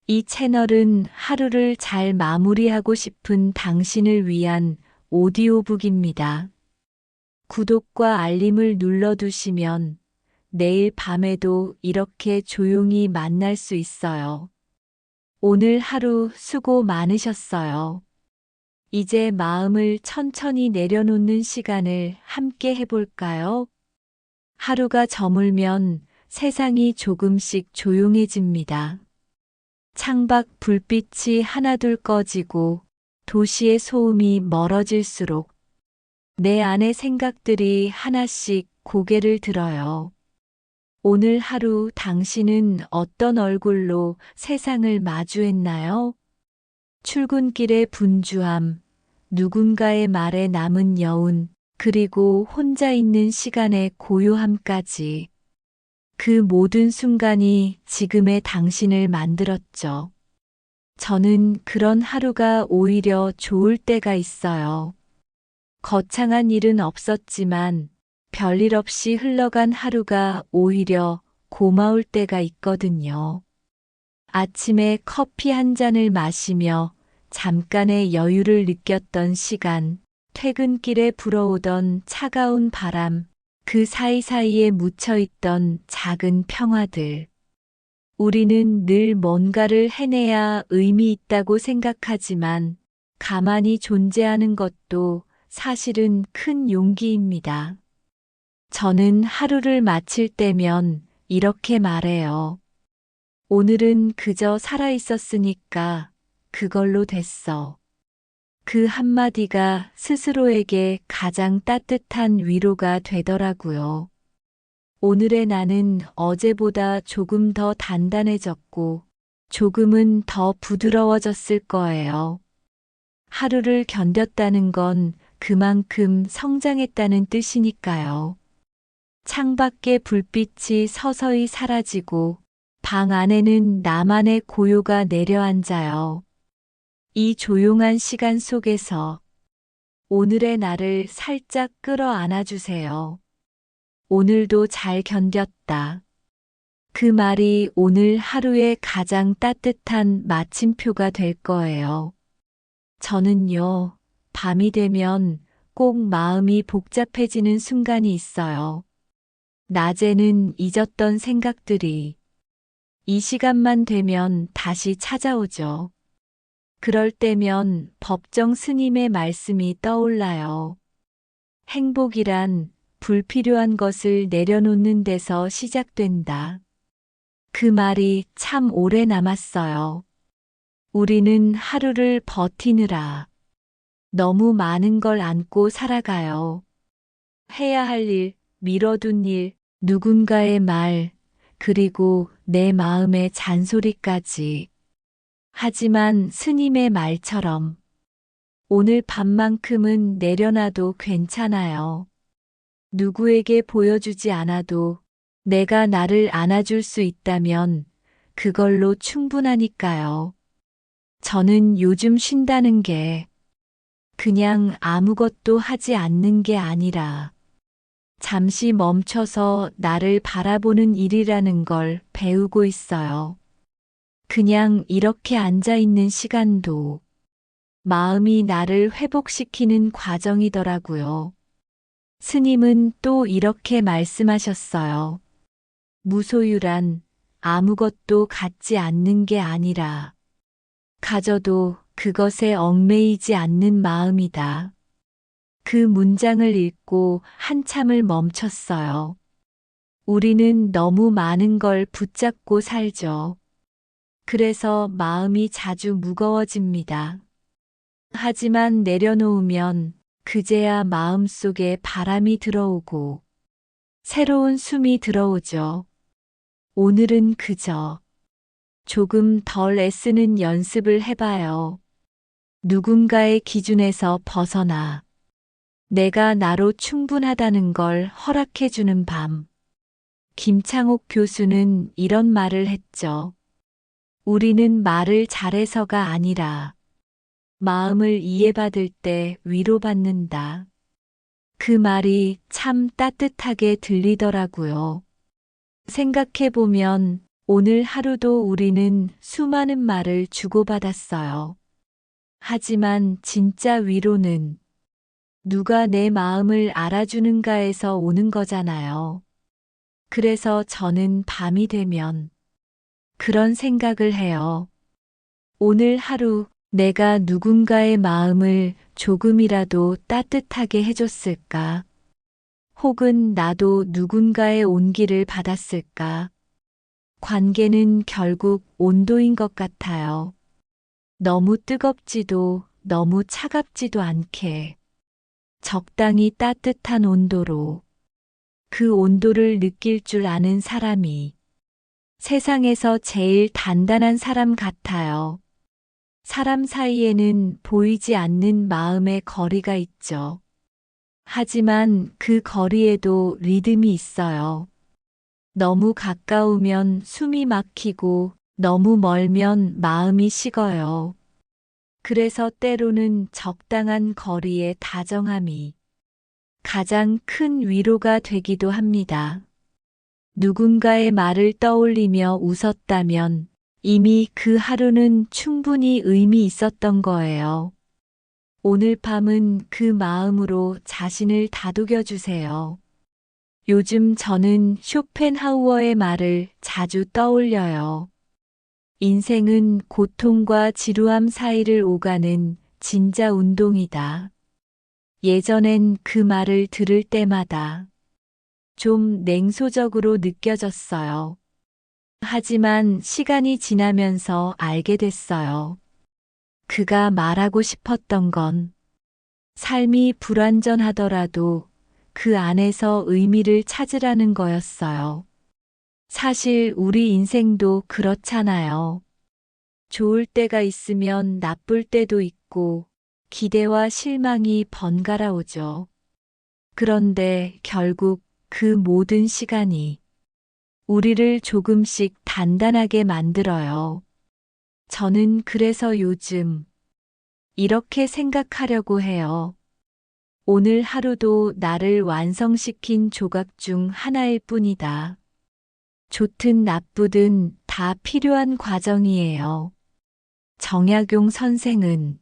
이 채널은 하루를 잘 마무리하고 싶은 당신을 위한 오디오북입니다. 구독과 알림을 눌러두시면 내일 밤에도 이렇게 조용히 만날 수 있어요. 오늘 하루 수고 많으셨어요. 이제 마음을 천천히 내려놓는 시간을 함께 해볼까요? 하루가 저물면 세상이 조금씩 조용해집니다. 창밖 불빛이 하나둘 꺼지고 도시의 소음이 멀어질수록 내 안의 생각들이 하나씩 고개를 들어요. 오늘 하루 당신은 어떤 얼굴로 세상을 마주했나요? 출근길의 분주함, 누군가의 말에 남은 여운, 그리고 혼자 있는 시간의 고요함까지. 그 모든 순간이 지금의 당신을 만들었죠. 저는 그런 하루가 오히려 좋을 때가 있어요. 거창한 일은 없었지만 별일 없이 흘러간 하루가 오히려 고마울 때가 있거든요. 아침에 커피 한 잔을 마시며 잠깐의 여유를 느꼈던 시간, 퇴근길에 불어오던 차가운 바람, 그 사이사이에 묻혀있던 작은 평화들. 우리는 늘 뭔가를 해내야 의미 있다고 생각하지만 가만히 존재하는 것도 사실은 큰 용기입니다. 저는 하루를 마칠 때면 이렇게 말해요. 오늘은 그저 살아있었으니까 그걸로 됐어. 그 한마디가 스스로에게 가장 따뜻한 위로가 되더라고요. 오늘의 나는 어제보다 조금 더 단단해졌고 조금은 더 부드러워졌을 거예요. 하루를 견뎠다는 건 그만큼 성장했다는 뜻이니까요. 창밖에 불빛이 서서히 사라지고 방 안에는 나만의 고요가 내려앉아요. 이 조용한 시간 속에서 오늘의 나를 살짝 끌어안아 주세요. 오늘도 잘 견뎠다. 그 말이 오늘 하루의 가장 따뜻한 마침표가 될 거예요. 저는요, 밤이 되면 꼭 마음이 복잡해지는 순간이 있어요. 낮에는 잊었던 생각들이 이 시간만 되면 다시 찾아오죠. 그럴 때면 법정 스님의 말씀이 떠올라요. 행복이란 불필요한 것을 내려놓는 데서 시작된다. 그 말이 참 오래 남았어요. 우리는 하루를 버티느라 너무 많은 걸 안고 살아가요. 해야 할 일, 미뤄둔 일, 누군가의 말, 그리고 내 마음의 잔소리까지. 하지만 스님의 말처럼 오늘 밤만큼은 내려놔도 괜찮아요. 누구에게 보여주지 않아도 내가 나를 안아줄 수 있다면 그걸로 충분하니까요. 저는 요즘 쉰다는 게 그냥 아무것도 하지 않는 게 아니라 잠시 멈춰서 나를 바라보는 일이라는 걸 배우고 있어요. 그냥 이렇게 앉아 있는 시간도 마음이 나를 회복시키는 과정이더라고요. 스님은 또 이렇게 말씀하셨어요. 무소유란 아무것도 갖지 않는 게 아니라 가져도 그것에 얽매이지 않는 마음이다. 그 문장을 읽고 한참을 멈췄어요. 우리는 너무 많은 걸 붙잡고 살죠. 그래서 마음이 자주 무거워집니다. 하지만 내려놓으면 그제야 마음속에 바람이 들어오고 새로운 숨이 들어오죠. 오늘은 그저 조금 덜 애쓰는 연습을 해봐요. 누군가의 기준에서 벗어나 내가 나로 충분하다는 걸 허락해주는 밤. 김창옥 교수는 이런 말을 했죠. 우리는 말을 잘해서가 아니라 마음을 이해받을 때 위로받는다. 그 말이 참 따뜻하게 들리더라고요. 생각해보면 오늘 하루도 우리는 수많은 말을 주고받았어요. 하지만 진짜 위로는 누가 내 마음을 알아주는가에서 오는 거잖아요. 그래서 저는 밤이 되면 그런 생각을 해요. 오늘 하루 내가 누군가의 마음을 조금이라도 따뜻하게 해줬을까? 혹은 나도 누군가의 온기를 받았을까? 관계는 결국 온도인 것 같아요. 너무 뜨겁지도 너무 차갑지도 않게 적당히 따뜻한 온도로 그 온도를 느낄 줄 아는 사람이 세상에서 제일 단단한 사람 같아요. 사람 사이에는 보이지 않는 마음의 거리가 있죠. 하지만 그 거리에도 리듬이 있어요. 너무 가까우면 숨이 막히고 너무 멀면 마음이 식어요. 그래서 때로는 적당한 거리의 다정함이 가장 큰 위로가 되기도 합니다. 누군가의 말을 떠올리며 웃었다면 이미 그 하루는 충분히 의미 있었던 거예요. 오늘 밤은 그 마음으로 자신을 다독여 주세요. 요즘 저는 쇼펜하우어의 말을 자주 떠올려요. 인생은 고통과 지루함 사이를 오가는 진짜 운동이다. 예전엔 그 말을 들을 때마다 좀 냉소적으로 느껴졌어요. 하지만 시간이 지나면서 알게 됐어요. 그가 말하고 싶었던 건 삶이 불완전하더라도 그 안에서 의미를 찾으라는 거였어요. 사실 우리 인생도 그렇잖아요. 좋을 때가 있으면 나쁠 때도 있고 기대와 실망이 번갈아 오죠. 그런데 결국 그 모든 시간이 우리를 조금씩 단단하게 만들어요. 저는 그래서 요즘 이렇게 생각하려고 해요. 오늘 하루도 나를 완성시킨 조각 중 하나일 뿐이다. 좋든 나쁘든 다 필요한 과정이에요. 정약용 선생은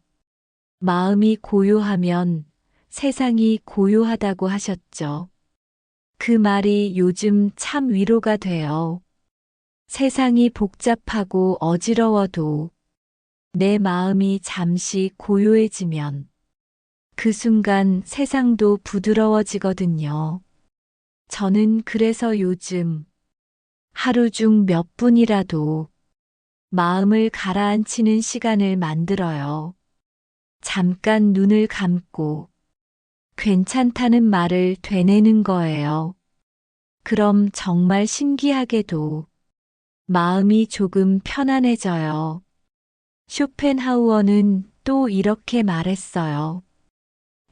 마음이 고요하면 세상이 고요하다고 하셨죠. 그 말이 요즘 참 위로가 돼요. 세상이 복잡하고 어지러워도 내 마음이 잠시 고요해지면 그 순간 세상도 부드러워지거든요. 저는 그래서 요즘 하루 중 몇 분이라도 마음을 가라앉히는 시간을 만들어요. 잠깐 눈을 감고 괜찮다는 말을 되뇌는 거예요. 그럼 정말 신기하게도 마음이 조금 편안해져요. 쇼펜하우어는 또 이렇게 말했어요.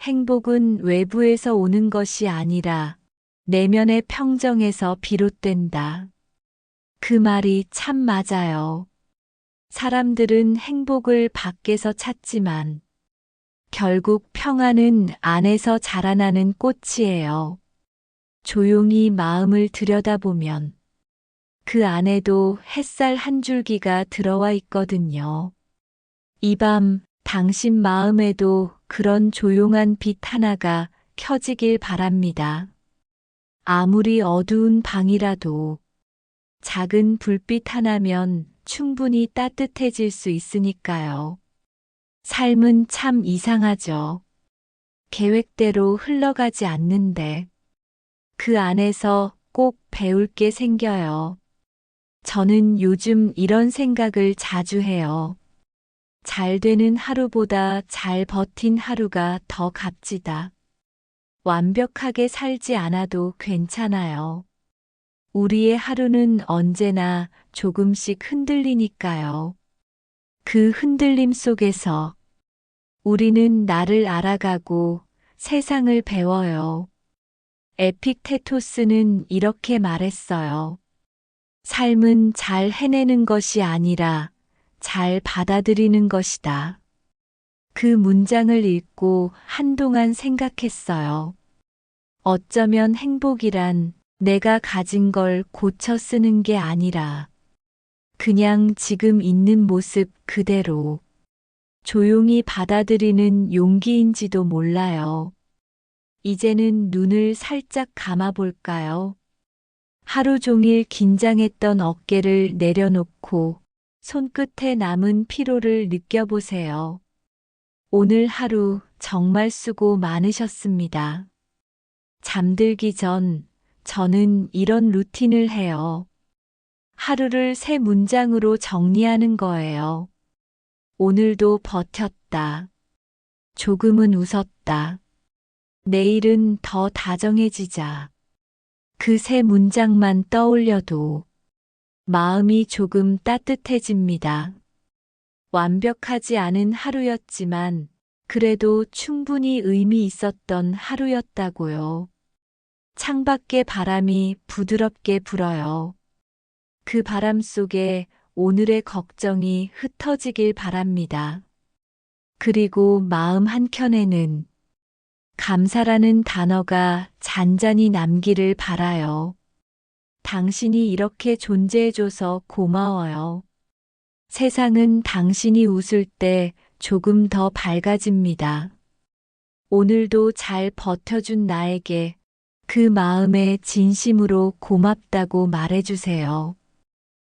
행복은 외부에서 오는 것이 아니라 내면의 평정에서 비롯된다. 그 말이 참 맞아요. 사람들은 행복을 밖에서 찾지만 결국 평안은 안에서 자라나는 꽃이에요. 조용히 마음을 들여다보면 그 안에도 햇살 한 줄기가 들어와 있거든요. 이 밤 당신 마음에도 그런 조용한 빛 하나가 켜지길 바랍니다. 아무리 어두운 방이라도 작은 불빛 하나면 충분히 따뜻해질 수 있으니까요. 삶은 참 이상하죠. 계획대로 흘러가지 않는데 그 안에서 꼭 배울 게 생겨요. 저는 요즘 이런 생각을 자주 해요. 잘 되는 하루보다 잘 버틴 하루가 더 값지다. 완벽하게 살지 않아도 괜찮아요. 우리의 하루는 언제나 조금씩 흔들리니까요. 그 흔들림 속에서 우리는 나를 알아가고 세상을 배워요. 에픽테토스는 이렇게 말했어요. 삶은 잘 해내는 것이 아니라 잘 받아들이는 것이다. 그 문장을 읽고 한동안 생각했어요. 어쩌면 행복이란 내가 가진 걸 고쳐 쓰는 게 아니라 그냥 지금 있는 모습 그대로 조용히 받아들이는 용기인지도 몰라요. 이제는 눈을 살짝 감아볼까요? 하루 종일 긴장했던 어깨를 내려놓고 손끝에 남은 피로를 느껴보세요. 오늘 하루 정말 수고 많으셨습니다. 잠들기 전 저는 이런 루틴을 해요. 하루를 세 문장으로 정리하는 거예요. 오늘도 버텼다. 조금은 웃었다. 내일은 더 다정해지자. 그 세 문장만 떠올려도 마음이 조금 따뜻해집니다. 완벽하지 않은 하루였지만 그래도 충분히 의미 있었던 하루였다고요. 창밖에 바람이 부드럽게 불어요. 그 바람 속에 오늘의 걱정이 흩어지길 바랍니다. 그리고 마음 한켠에는 감사라는 단어가 잔잔히 남기를 바라요. 당신이 이렇게 존재해줘서 고마워요. 세상은 당신이 웃을 때 조금 더 밝아집니다. 오늘도 잘 버텨준 나에게 그 마음에 진심으로 고맙다고 말해주세요.